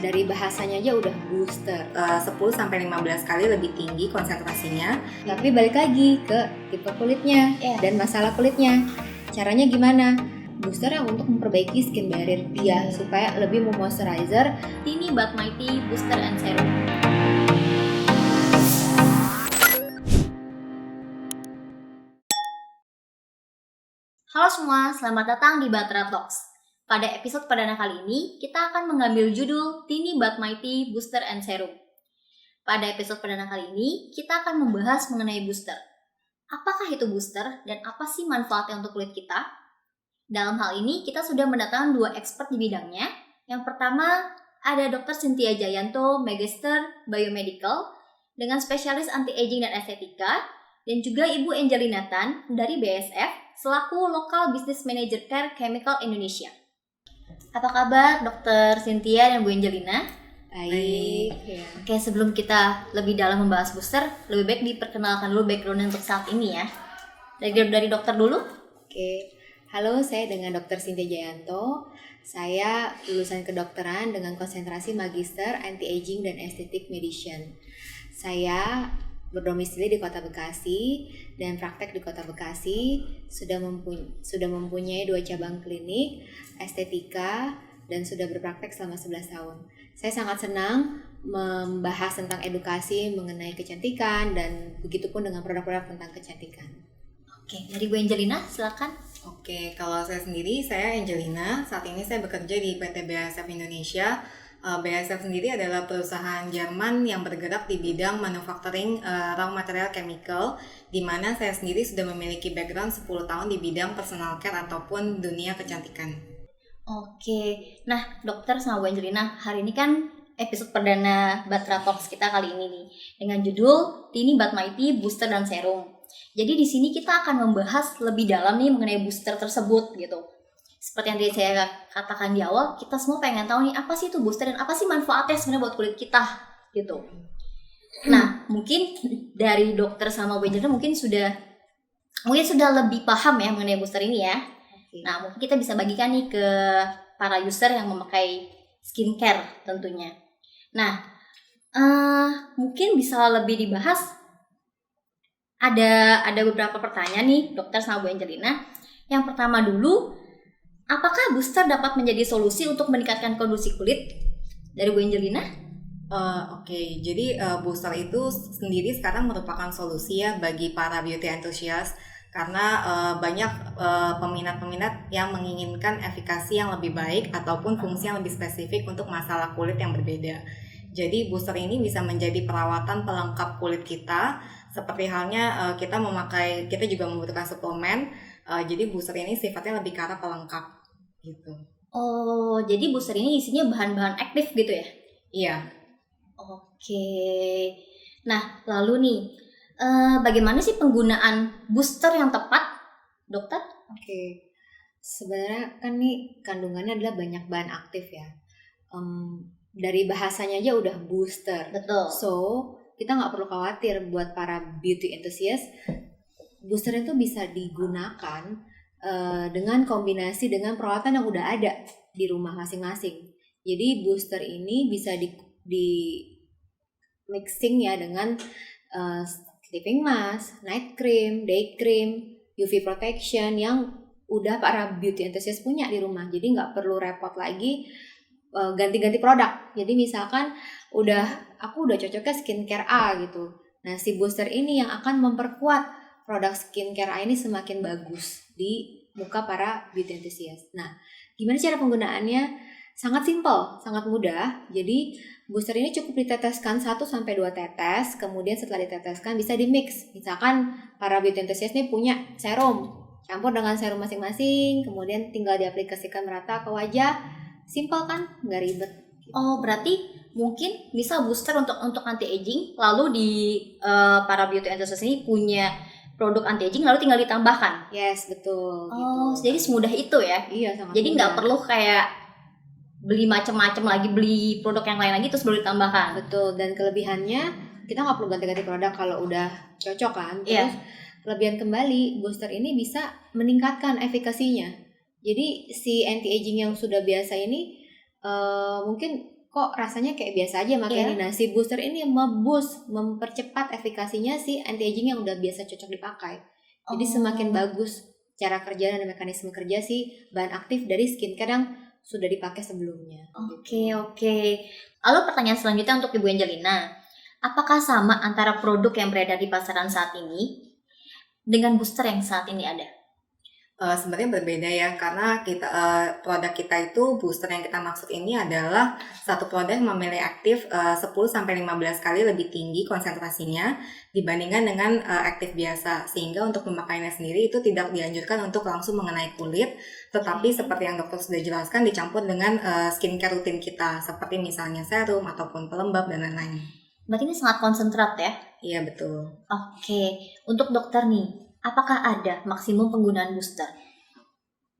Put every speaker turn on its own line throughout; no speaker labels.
Dari bahasanya aja udah booster.
10-15 kali lebih tinggi konsentrasinya.
Tapi balik lagi ke tipe kulitnya dan masalah kulitnya. Caranya gimana? Booster yang untuk memperbaiki skin barrier dia supaya lebih memoisturizer.
Tini But Mighty Booster and Serum. Halo semua, selamat datang di Batra Talks. Pada episode perdana kali ini, kita akan mengambil judul Tini But Mighty Booster and Serum. Pada episode perdana kali ini, kita akan membahas mengenai booster. Apakah itu booster dan apa sih manfaatnya untuk kulit kita? Dalam hal ini, kita sudah mendatangkan 2 expert di bidangnya. Yang pertama, ada Dr. Cynthia Jayanto, Magister Biomedical, dengan spesialis anti-aging dan estetika, dan juga Ibu Angelina Tan dari BASF, selaku Local Business Manager Care Chemical Indonesia. Apa kabar Dr. Cynthia dan Bu Angelina?
Baik.
Oke, sebelum kita lebih dalam membahas booster, lebih baik diperkenalkan dulu background untuk saat ini ya. Dari dokter dulu.
Oke. Halo, saya dengan Dr. Cynthia Jayanto. Saya lulusan kedokteran dengan konsentrasi Magister Anti-Aging dan Aesthetic Medicine. Saya berdomisili di Kota Bekasi dan praktek di Kota Bekasi, sudah mempunyai 2 cabang klinik estetika dan sudah berpraktek selama 11 tahun. Saya sangat senang membahas tentang edukasi mengenai kecantikan dan begitupun dengan produk-produk tentang kecantikan.
Oke, dari Bu Angelina silakan.
Oke, kalau saya sendiri, saya Angelina. Saat ini saya bekerja di PT BASF Indonesia. BASF sendiri adalah perusahaan Jerman yang bergerak di bidang manufacturing raw material chemical, di mana saya sendiri sudah memiliki background 10 tahun di bidang personal care ataupun dunia kecantikan.
Oke, nah dokter sama Bu Angelina, hari ini kan episode perdana Batra Talks kita kali ini nih, dengan judul Tini But Mighty Booster dan Serum. Jadi di sini kita akan membahas lebih dalam nih mengenai booster tersebut gitu. Seperti yang tadi saya katakan di awal, kita semua pengen tahu nih apa sih itu booster dan apa sih manfaatnya sebenarnya buat kulit kita gitu. Nah, mungkin dari dokter sama Bu Angelina mungkin sudah lebih paham ya mengenai booster ini ya. Nah, mungkin kita bisa bagikan nih ke para user yang memakai skincare tentunya. Nah, mungkin bisa lebih dibahas. Ada beberapa pertanyaan nih, dokter sama Bu Angelina. Yang pertama dulu, apakah booster dapat menjadi solusi untuk meningkatkan kondisi kulit? Dari Bu Angelina?
Oke, jadi booster itu sendiri sekarang merupakan solusi ya bagi para beauty enthusiast, karena banyak peminat-peminat yang menginginkan efikasi yang lebih baik ataupun fungsi yang lebih spesifik untuk masalah kulit yang berbeda. Jadi booster ini bisa menjadi perawatan pelengkap kulit kita, seperti halnya kita juga membutuhkan suplemen. Jadi booster ini sifatnya lebih ke arah pelengkap gitu.
Oh, jadi booster ini isinya bahan-bahan aktif gitu ya?
Iya.
Oke. Nah, lalu nih, bagaimana sih penggunaan booster yang tepat, dokter?
Oke. Sebenarnya kan nih kandungannya adalah banyak bahan aktif ya. Dari bahasanya aja udah booster.
Betul.
So, kita nggak perlu khawatir buat para beauty enthusiast. Booster itu bisa digunakan dengan kombinasi dengan perawatan yang udah ada di rumah masing-masing. Jadi booster ini bisa di mixing ya dengan sleeping mask, night cream, day cream, UV protection yang udah para beauty enthusiast punya di rumah. Jadi nggak perlu repot lagi ganti-ganti produk. Jadi misalkan aku udah cocoknya skincare A gitu. Nah, si booster ini yang akan memperkuat produk skincare A ini semakin bagus di muka para beauty enthusiast. Nah, gimana cara penggunaannya? Sangat simpel, sangat mudah. Jadi booster ini cukup diteteskan 1-2 tetes, kemudian setelah diteteskan bisa di-mix. Misalkan para beauty enthusiast ini punya serum, campur dengan serum masing-masing, kemudian tinggal diaplikasikan merata ke wajah. Simpel kan? Nggak ribet.
Oh, berarti mungkin bisa booster untuk anti aging, lalu di para beauty enthusiast ini punya produk anti aging lalu tinggal ditambahkan.
Yes, betul.
Oh, gitu. Jadi semudah itu ya?
Iya, sangat.
Jadi nggak perlu kayak beli macam-macam lagi, beli produk yang lain lagi terus baru ditambahkan.
Betul. Dan kelebihannya kita nggak perlu ganti-ganti produk kalau udah cocok kan. Terus kelebihan kembali booster ini bisa meningkatkan efikasinya. Jadi si anti aging yang sudah biasa ini mungkin kok rasanya kayak biasa aja makan ini. Nah, si booster ini mempercepat efikasinya si anti-aging yang udah biasa cocok dipakai. Jadi semakin bagus cara kerja dan mekanisme kerja si bahan aktif dari skincare yang sudah dipakai sebelumnya.
Oke. Lalu pertanyaan selanjutnya untuk Ibu Angelina. Apakah sama antara produk yang beredar di pasaran saat ini dengan booster yang saat ini ada?
Sebenarnya berbeda ya, karena kita produk kita itu booster yang kita maksud ini adalah satu produk yang memiliki aktif 10-15 kali lebih tinggi konsentrasinya dibandingkan dengan aktif biasa, sehingga untuk pemakaiannya sendiri itu tidak dianjurkan untuk langsung mengenai kulit, tetapi seperti yang dokter sudah jelaskan dicampur dengan skincare rutin kita seperti misalnya serum ataupun pelembab dan lain-lain.
Berarti ini sangat konsentrat ya?
Iya, betul.
Oke, untuk dokter nih, apakah ada maksimum penggunaan booster?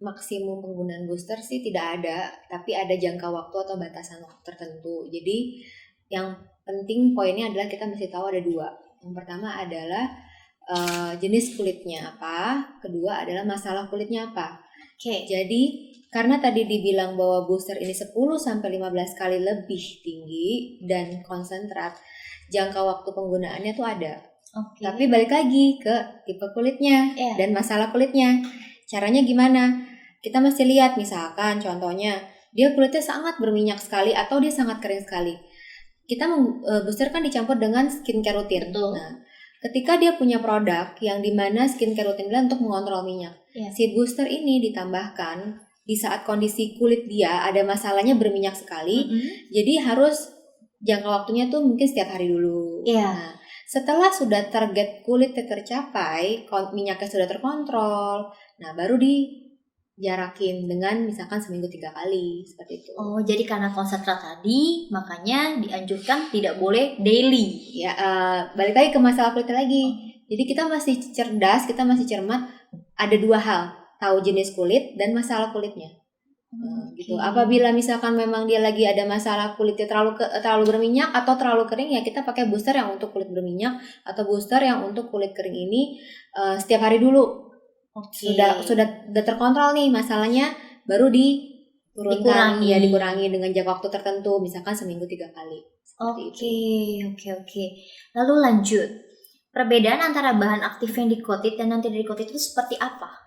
Maksimum penggunaan booster sih tidak ada, tapi ada jangka waktu atau batasan waktu tertentu. Jadi yang penting poinnya adalah kita mesti tahu ada dua. Yang pertama adalah jenis kulitnya apa, kedua adalah masalah kulitnya apa.
Oke.
Jadi karena tadi dibilang bahwa booster ini 10-15 kali lebih tinggi dan konsentrat, jangka waktu penggunaannya tuh ada.
Oke.
Tapi balik lagi ke tipe kulitnya dan masalah kulitnya. Caranya gimana? Kita mesti lihat, misalkan contohnya dia kulitnya sangat berminyak sekali atau dia sangat kering sekali. Kita booster kan dicampur dengan skincare rutin.
Betul.
Nah, ketika dia punya produk yang dimana skincare rutin dia untuk mengontrol minyak, si booster ini ditambahkan di saat kondisi kulit dia ada masalahnya berminyak sekali, jadi harus jangka waktunya tuh mungkin setiap hari dulu. Nah, setelah sudah target kulit tercapai, minyaknya sudah terkontrol, nah baru dijarakin dengan misalkan seminggu 3 kali, seperti itu.
Oh, jadi karena konsentrat tadi, makanya dianjurkan tidak boleh daily.
Ya, balik lagi ke masalah kulit lagi. Jadi kita masih cerdas, kita masih cermat. Ada dua hal, tahu jenis kulit dan masalah kulitnya. Gitu. Apabila misalkan memang dia lagi ada masalah kulitnya terlalu berminyak atau terlalu kering, ya kita pakai booster yang untuk kulit berminyak atau booster yang untuk kulit kering ini setiap hari dulu. Sudah terkontrol nih masalahnya, baru dikurangi dengan jangka waktu tertentu, misalkan seminggu 3 kali.
Oke. Lalu lanjut, perbedaan antara bahan aktif yang di-coated dan yang tidak di-coated itu seperti apa?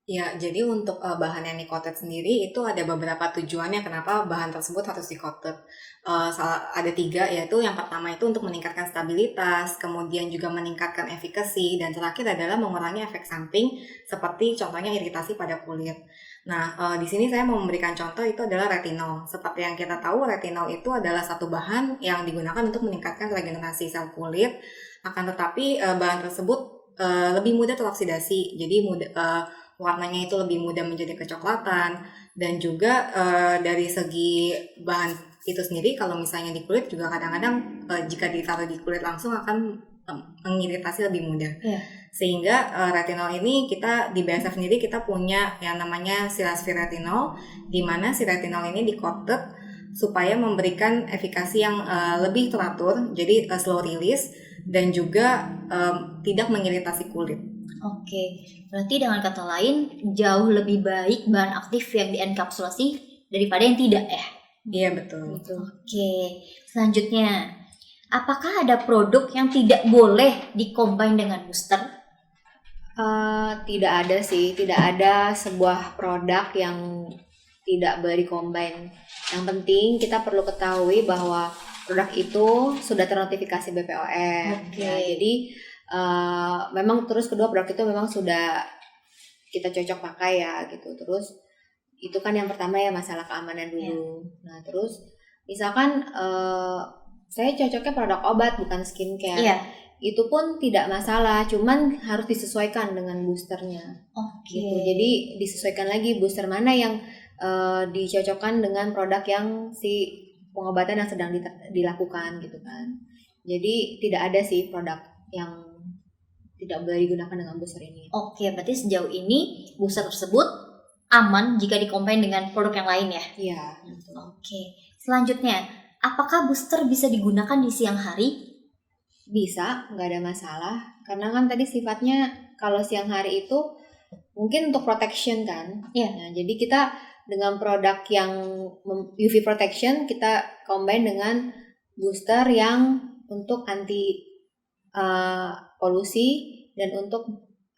Ya, jadi untuk bahan yang di-coated sendiri itu ada beberapa tujuannya kenapa bahan tersebut harus di-coated. Ada 3, yaitu yang pertama itu untuk meningkatkan stabilitas, kemudian juga meningkatkan efikasi, dan terakhir adalah mengurangi efek samping seperti contohnya iritasi pada kulit. Nah, di sini saya mau memberikan contoh itu adalah retinol. Seperti yang kita tahu, retinol itu adalah satu bahan yang digunakan untuk meningkatkan regenerasi sel kulit, akan tetapi bahan tersebut lebih mudah teroksidasi, jadi warnanya itu lebih mudah menjadi kecoklatan, dan juga dari segi bahan itu sendiri kalau misalnya di kulit juga kadang-kadang jika ditaruh di kulit langsung akan mengiritasi lebih mudah. Sehingga retinol ini kita di BASF sendiri kita punya yang namanya silazvir retinol, di mana si retinol ini di-coated supaya memberikan efikasi yang lebih teratur, jadi slow release dan juga tidak mengiritasi kulit.
Oke, berarti dengan kata lain jauh lebih baik bahan aktif yang dienkapsulasi daripada yang tidak ya?
Iya, betul.
Oke, selanjutnya, apakah ada produk yang tidak boleh di-combine dengan booster?
Tidak ada sih, tidak ada sebuah produk yang tidak boleh di-combine. Yang penting kita perlu ketahui bahwa produk itu sudah ternotifikasi BPOM. Ya, jadi memang terus kedua produk itu memang sudah kita cocok pakai ya gitu. Terus itu kan yang pertama ya masalah keamanan dulu. Nah terus misalkan saya cocoknya produk obat bukan skincare, itu pun tidak masalah, cuman harus disesuaikan dengan boosternya. Gitu. Jadi disesuaikan lagi booster mana yang dicocokkan dengan produk yang si pengobatan yang sedang dilakukan gitu kan. Jadi tidak ada sih produk yang tidak boleh digunakan dengan booster ini.
Oke, berarti sejauh ini booster tersebut aman jika di-combine dengan produk yang lain ya?
Iya.
Oke, selanjutnya, apakah booster bisa digunakan di siang hari?
Bisa, nggak ada masalah. Karena kan tadi sifatnya kalau siang hari itu mungkin untuk protection kan.
Iya.
Nah, jadi kita dengan produk yang UV protection, kita combine dengan booster yang untuk anti polusi dan untuk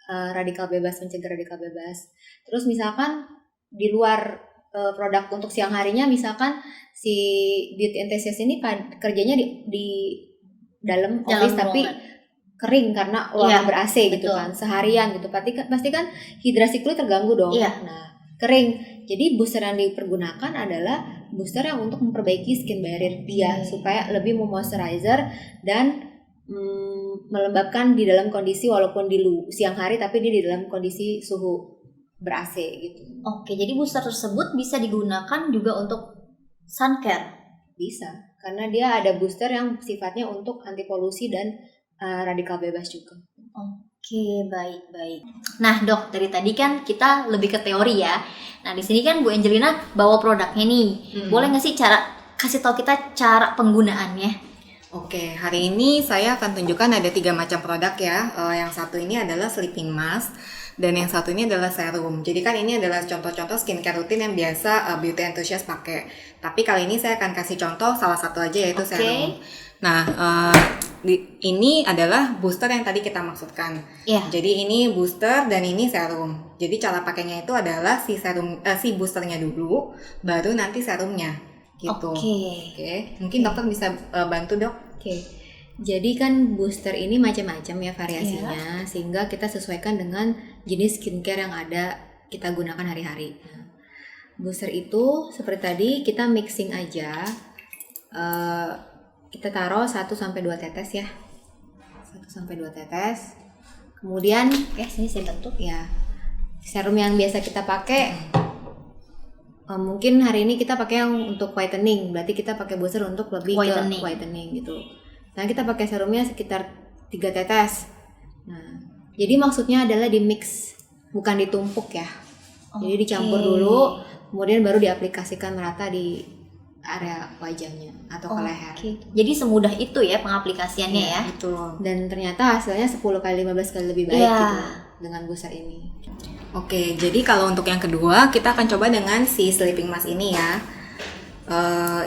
radikal bebas, mencegah radikal bebas. Terus misalkan di luar produk untuk siang harinya, misalkan si beauty enthusiast ini kerjanya di dalam office tapi kering karena ruangan ber-AC gitu kan, seharian gitu. Pasti kan hidrasi kulit terganggu dong. Nah, kering. Jadi booster yang dipergunakan adalah booster yang untuk memperbaiki skin barrier dia supaya lebih memoisturizer dan melembabkan di dalam kondisi walaupun di siang hari tapi dia di dalam kondisi suhu ber-AC gitu.
Oke, jadi booster tersebut bisa digunakan juga untuk sun care?
Bisa, karena dia ada booster yang sifatnya untuk anti polusi dan radikal bebas juga.
Oke, baik. Nah, Dok, dari tadi kan kita lebih ke teori ya. Nah, di sini kan Bu Angelina bawa produknya nih. Boleh nggak sih kasih tahu kita cara penggunaannya?
Oke, hari ini saya akan tunjukkan ada 3 macam produk ya. Yang satu ini adalah sleeping mask dan yang satu ini adalah serum. Jadi kan ini adalah contoh-contoh skincare rutin yang biasa beauty enthusiast pakai. Tapi kali ini saya akan kasih contoh salah satu aja yaitu serum. Nah, ini adalah booster yang tadi kita maksudkan. Jadi ini booster dan ini serum. Jadi cara pakainya itu adalah si boosternya dulu, baru nanti serumnya. Gitu. Oke. Mungkin dokter bisa bantu, Dok.
Oke. Jadi kan booster ini macam-macam ya variasinya, sehingga kita sesuaikan dengan jenis skincare yang ada kita gunakan hari-hari. Booster itu seperti tadi kita mixing aja. Kita taruh 1-2 tetes ya. 1-2 tetes. Kemudian
sini saya bentuk
ya. Serum yang biasa kita pakai mungkin hari ini kita pakai yang untuk whitening, berarti kita pakai booster untuk lebih ke whitening gitu. Nah, kita pakai serumnya sekitar 3 tetes. Nah, jadi maksudnya adalah di mix, bukan ditumpuk ya. Jadi dicampur dulu, kemudian baru diaplikasikan merata di area wajahnya atau ke leher.
Jadi semudah itu ya pengaplikasiannya ya.
Betul.
Dan ternyata hasilnya 10 kali 15 kali lebih baik gitu dengan booster ini.
Oke, jadi kalau untuk yang kedua kita akan coba dengan si sleeping mask ini ya.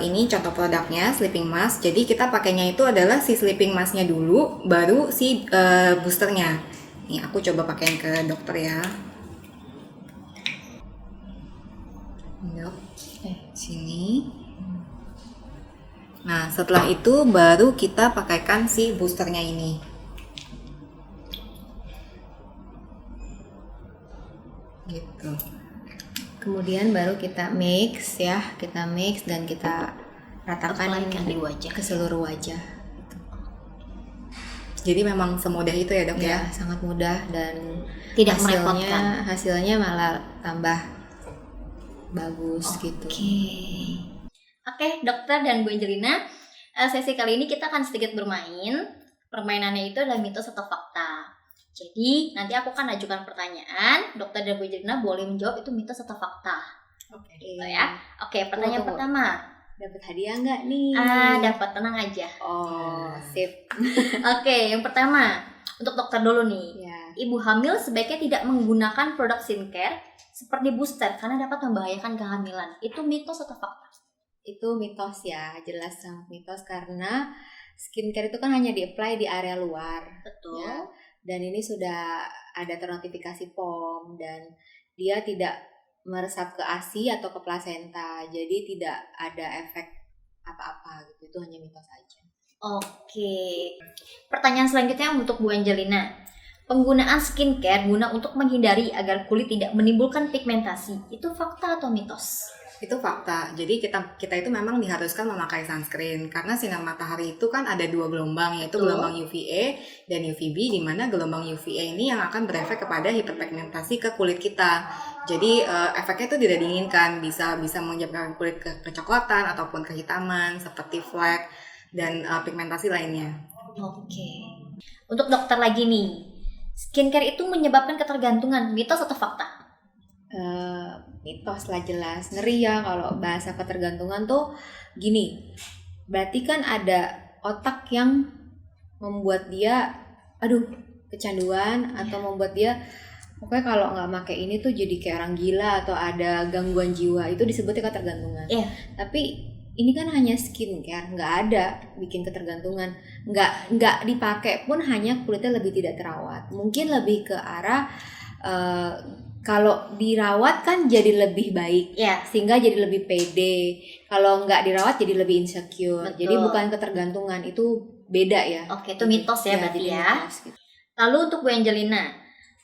Ini contoh produknya sleeping mask. Jadi kita pakainya itu adalah si sleeping masknya dulu, baru si boosternya. Nih aku coba pakein ke dokter ya. Dok, sini. Nah setelah itu baru kita pakaikan si boosternya ini. Gitu.
Kemudian baru kita mix ya, dan kita ratakan
di wajah,
ke seluruh wajah.
Jadi memang semudah itu ya, Dok ya?
Sangat mudah dan
tidak merepotkan.
Hasilnya malah tambah bagus gitu.
Oke, dokter dan Bu Angelina, sesi kali ini kita akan sedikit bermain. Permainannya itu adalah mitos atau fakta. Jadi nanti aku akan ajukan pertanyaan, dokter dan Bu Angelina boleh menjawab itu mitos atau fakta. Gitu ya. Oke, pertanyaan pertama.
Dapat hadiah nggak nih?
Dapat, tenang aja.
Sip.
Oke, yang pertama untuk dokter dulu nih. Ibu hamil sebaiknya tidak menggunakan produk skincare seperti booster karena dapat membahayakan kehamilan. Itu mitos atau fakta?
Itu mitos ya, jelas sangat mitos karena skincare itu kan hanya di-apply di area luar.
Betul.
Ya. Dan ini sudah ada ternotifikasi POM dan dia tidak meresap ke ASI atau ke plasenta, jadi tidak ada efek apa-apa gitu. Itu hanya mitos saja.
Oke. Pertanyaan selanjutnya untuk Bu Angelina. Penggunaan skincare guna untuk menghindari agar kulit tidak menimbulkan pigmentasi, itu fakta atau mitos?
Itu fakta. Jadi kita itu memang diharuskan memakai sunscreen karena sinar matahari itu kan ada 2 gelombang, yaitu gelombang UVA dan UVB, di mana gelombang UVA ini yang akan berefek kepada hiperpigmentasi ke kulit kita. Jadi efeknya itu tidak diinginkan, bisa menyebabkan kulit kecoklatan ataupun kehitaman seperti flek dan pigmentasi lainnya.
Oke. Untuk dokter lagi nih, skincare itu menyebabkan ketergantungan, mitos atau fakta?
Mitos lah, jelas. Ngeri ya kalau bahasa ketergantungan tuh gini. Berarti kan ada otak yang membuat dia kecanduan atau membuat dia Pokoknya kalau nggak pakai ini tuh jadi kayak orang gila atau ada gangguan jiwa, itu disebutnya ketergantungan.
Iya.
Tapi ini kan hanya skincare, nggak ada bikin ketergantungan. Nggak dipakai pun hanya kulitnya lebih tidak terawat. Mungkin lebih ke arah kalau dirawat kan jadi lebih baik,
Iya.
sehingga jadi lebih pede. Kalau nggak dirawat jadi lebih insecure.
Betul.
Jadi bukan ketergantungan, itu beda ya.
Oke, itu mitos ya berarti
jadi
ya.
mitos gitu.
Lalu untuk Bu Angelina,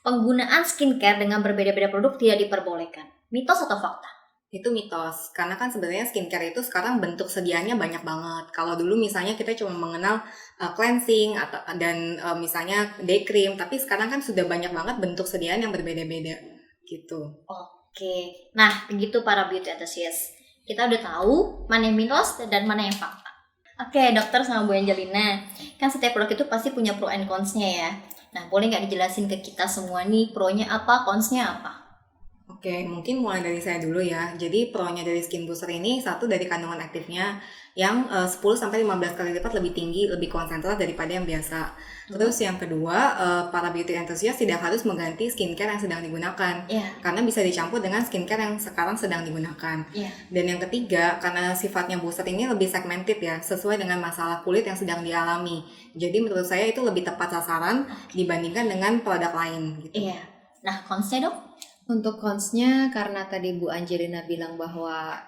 penggunaan skincare dengan berbeda-beda produk tidak diperbolehkan. Mitos atau fakta?
Itu mitos, karena kan sebenarnya skincare itu sekarang bentuk sediaannya banyak banget. Kalau dulu misalnya kita cuma mengenal cleansing dan misalnya day cream, tapi sekarang kan sudah banyak banget bentuk sediaan yang berbeda-beda gitu.
Oke, nah begitu para beauty enthusiast. Kita udah tahu mana yang mitos dan mana yang fakta. Oke, dokter sama Bu Angelina, kan setiap produk itu pasti punya pro and cons-nya ya. Nah, boleh nggak dijelasin ke kita semua nih, pro-nya apa, cons-nya apa?
Oke, mungkin mulai dari saya dulu ya. Jadi pro-nya dari skin booster ini, satu dari kandungan aktifnya yang 10-15 kali lipat lebih tinggi, lebih konsentrat daripada yang biasa. Terus yang kedua, para beauty enthusiast tidak harus mengganti skincare yang sedang digunakan.
Iya.
Karena bisa dicampur dengan skincare yang sekarang sedang digunakan.
Iya.
Dan yang ketiga, karena sifatnya booster ini lebih segmented ya, sesuai dengan masalah kulit yang sedang dialami. Jadi menurut saya itu lebih tepat sasaran dibandingkan dengan produk lain gitu.
Iya. Nah, cons-nya dok?
Untuk cons-nya, karena tadi Bu Angelina bilang bahwa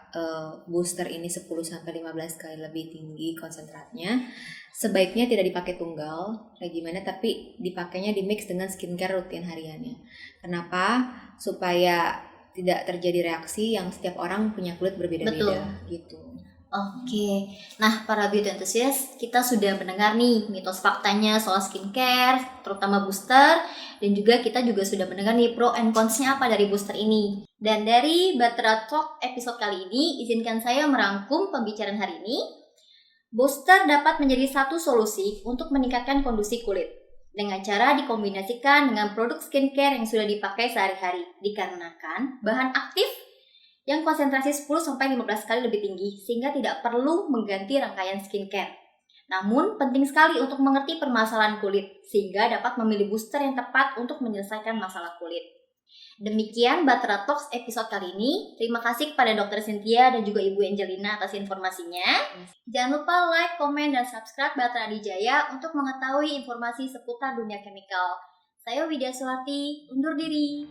booster ini 10-15 kali lebih tinggi konsentratnya, sebaiknya tidak dipakai tunggal kayak gimana, tapi dipakainya di mix dengan skincare rutin hariannya. Kenapa? Supaya tidak terjadi reaksi yang setiap orang punya kulit berbeda-beda gitu.
Oke, nah para beauty enthusiast, kita sudah mendengar nih mitos faktanya soal skincare, terutama booster, dan juga kita juga sudah mendengar nih pro and cons-nya apa dari booster ini. Dan dari Batra Talk episode kali ini, izinkan saya merangkum pembicaraan hari ini. Booster dapat menjadi satu solusi untuk meningkatkan kondisi kulit dengan cara dikombinasikan dengan produk skincare yang sudah dipakai sehari-hari, dikarenakan bahan aktif yang konsentrasi 10-15 kali lebih tinggi sehingga tidak perlu mengganti rangkaian skincare. Namun penting sekali untuk mengerti permasalahan kulit sehingga dapat memilih booster yang tepat untuk menyelesaikan masalah kulit. Demikian Batra Talks episode kali ini. Terima kasih kepada Dr. Cynthia dan juga Ibu Angelina atas informasinya. Jangan lupa like, komen, dan subscribe Batra Adijaya untuk mengetahui informasi seputar dunia chemical. Saya Widya Suharti, undur diri.